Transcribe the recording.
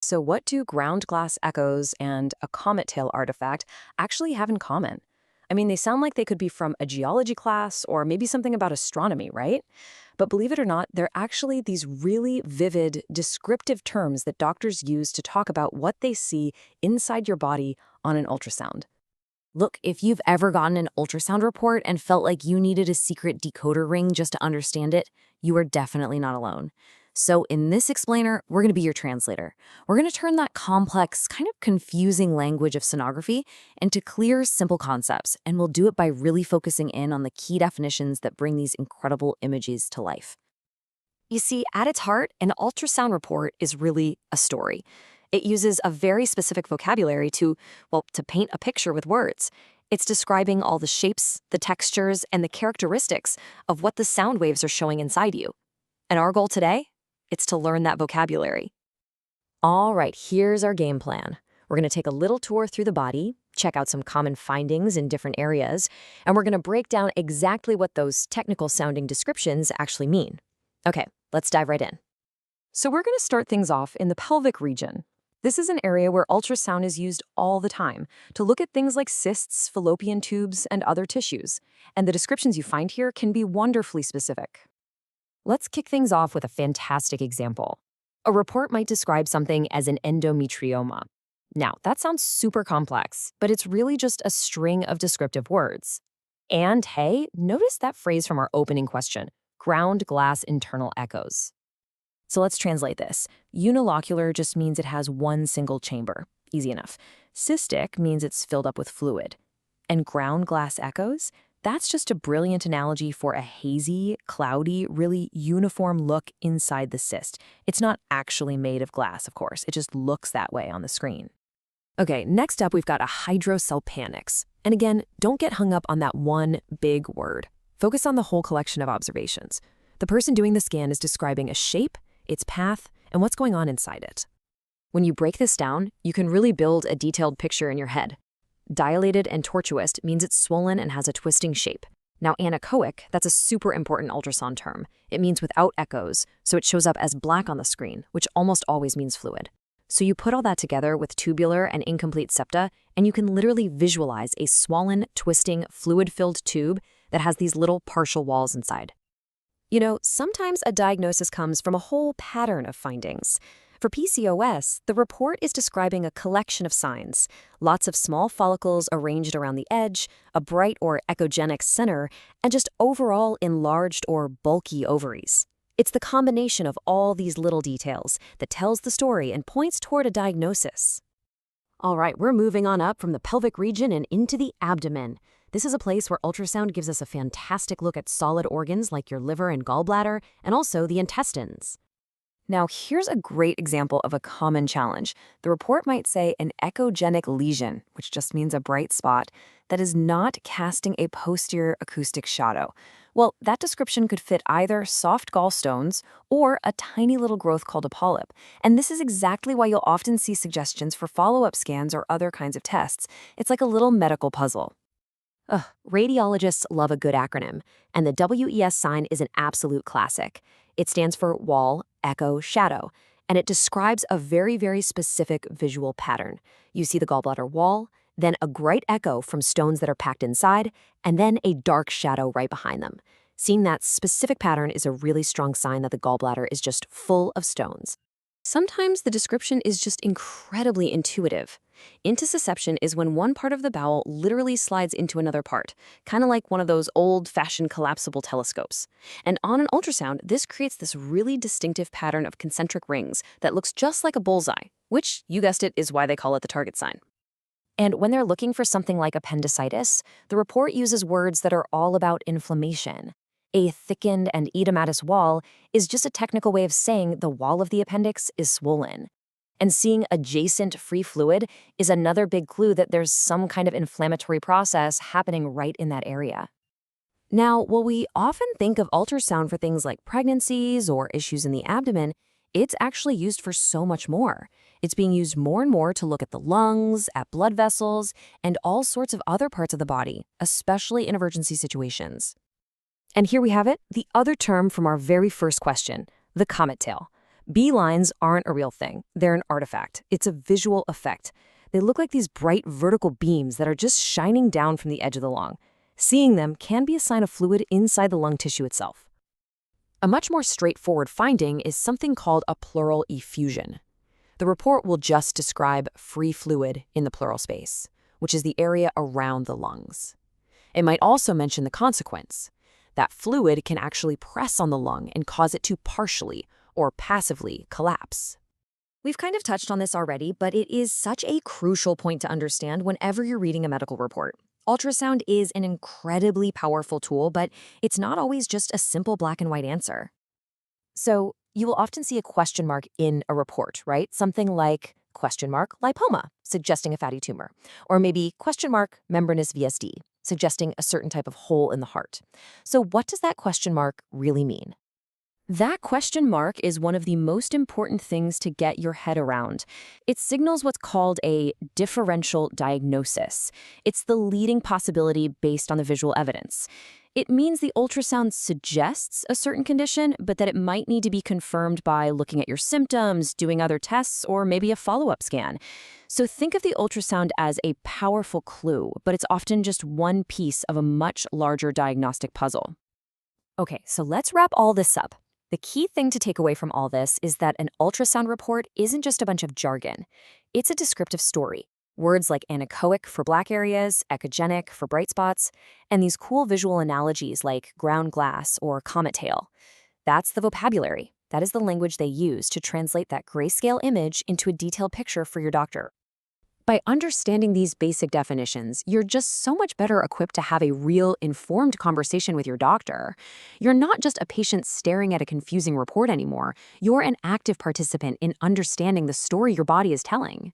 So, what do ground glass echoes and a comet tail artifact actually have in common? I mean, they sound like they could be from a geology class or maybe something about astronomy, right? But believe it or not, they're actually these really vivid, descriptive terms that doctors use to talk about what they see inside your body on an ultrasound. Look, if you've ever gotten an ultrasound report and felt like you needed a secret decoder ring just to understand it, you are definitely not alone. So, in this explainer, we're going to be your translator. We're going to turn that complex, kind of confusing language of sonography into clear, simple concepts, and we'll do it by really focusing in on the key definitions that bring these incredible images to life. You see, at its heart, an ultrasound report is really a story. It uses a very specific vocabulary to paint a picture with words. It's describing all the shapes, the textures, and the characteristics of what the sound waves are showing inside you. And our goal today? It's to learn that vocabulary. All right, here's our game plan. We're going to take a little tour through the body, check out some common findings in different areas, and we're going to break down exactly what those technical sounding descriptions actually mean. Okay, let's dive right in. So, we're going to start things off in the pelvic region. This is an area where ultrasound is used all the time to look at things like cysts, fallopian tubes, and other tissues. And the descriptions you find here can be wonderfully specific. Let's kick things off with a fantastic example. A report might describe something as an endometrioma. Now, that sounds super complex, but it's really just a string of descriptive words. And hey, notice that phrase from our opening question, ground glass internal echoes. So let's translate this. Unilocular just means it has one single chamber. Easy enough. Cystic means it's filled up with fluid. And ground glass echoes? That's just a brilliant analogy for a hazy, cloudy, really uniform look inside the cyst. It's not actually made of glass, of course. It just looks that way on the screen. Okay, next up we've got a hydrosalpinx. And again, don't get hung up on that one big word. Focus on the whole collection of observations. The person doing the scan is describing a shape, its path, and what's going on inside it. When you break this down, you can really build a detailed picture in your head. Dilated and tortuous means it's swollen and has a twisting shape. Now, anechoic, that's a super important ultrasound term. It means without echoes, so it shows up as black on the screen, which almost always means fluid. So you put all that together with tubular and incomplete septa, and you can literally visualize a swollen, twisting, fluid-filled tube that has these little partial walls inside. You know, sometimes a diagnosis comes from a whole pattern of findings. For PCOS, the report is describing a collection of signs, lots of small follicles arranged around the edge, a bright or echogenic center, and just overall enlarged or bulky ovaries. It's the combination of all these little details that tells the story and points toward a diagnosis. All right, we're moving on up from the pelvic region and into the abdomen. This is a place where ultrasound gives us a fantastic look at solid organs like your liver and gallbladder, and also the intestines. Now, here's a great example of a common challenge. The report might say an echogenic lesion, which just means a bright spot, that is not casting a posterior acoustic shadow. Well, that description could fit either soft gallstones or a tiny little growth called a polyp. And this is exactly why you'll often see suggestions for follow-up scans or other kinds of tests. It's like a little medical puzzle. Radiologists love a good acronym, and the WES sign is an absolute classic. It stands for wall, echo, shadow, and it describes a very, very specific visual pattern. You see the gallbladder wall, then a bright echo from stones that are packed inside, and then a dark shadow right behind them. Seeing that specific pattern is a really strong sign that the gallbladder is just full of stones. Sometimes the description is just incredibly intuitive. Intussusception is when one part of the bowel literally slides into another part, kind of like one of those old-fashioned collapsible telescopes. And on an ultrasound, this creates this really distinctive pattern of concentric rings that looks just like a bullseye, which, you guessed it, is why they call it the target sign. And when they're looking for something like appendicitis, the report uses words that are all about inflammation. A thickened and edematous wall is just a technical way of saying the wall of the appendix is swollen. And seeing adjacent free fluid is another big clue that there's some kind of inflammatory process happening right in that area. Now, while we often think of ultrasound for things like pregnancies or issues in the abdomen, it's actually used for so much more. It's being used more and more to look at the lungs, at blood vessels, and all sorts of other parts of the body, especially in emergency situations. And here we have it, the other term from our very first question, the comet tail. B lines aren't a real thing. They're an artifact. It's a visual effect. They look like these bright vertical beams that are just shining down from the edge of the lung. Seeing them can be a sign of fluid inside the lung tissue itself. A much more straightforward finding is something called a pleural effusion. The report will just describe free fluid in the pleural space, which is the area around the lungs. It might also mention the consequence. That fluid can actually press on the lung and cause it to partially or passively collapse. We've kind of touched on this already, but it is such a crucial point to understand whenever you're reading a medical report. Ultrasound is an incredibly powerful tool, but it's not always just a simple black and white answer. So you will often see a question mark in a report, right? Something like question mark lipoma, suggesting a fatty tumor, or maybe question mark membranous VSD, suggesting a certain type of hole in the heart. So what does that question mark really mean? That question mark is one of the most important things to get your head around. It signals what's called a differential diagnosis. It's the leading possibility based on the visual evidence. It means the ultrasound suggests a certain condition, but that it might need to be confirmed by looking at your symptoms, doing other tests, or maybe a follow-up scan. So think of the ultrasound as a powerful clue, but it's often just one piece of a much larger diagnostic puzzle. Okay, so let's wrap all this up. The key thing to take away from all this is that an ultrasound report isn't just a bunch of jargon. It's a descriptive story. Words like anechoic for black areas, echogenic for bright spots, and these cool visual analogies like ground glass or comet tail. That's the vocabulary. That is the language they use to translate that grayscale image into a detailed picture for your doctor. By understanding these basic definitions, you're just so much better equipped to have a real, informed conversation with your doctor. You're not just a patient staring at a confusing report anymore. You're an active participant in understanding the story your body is telling.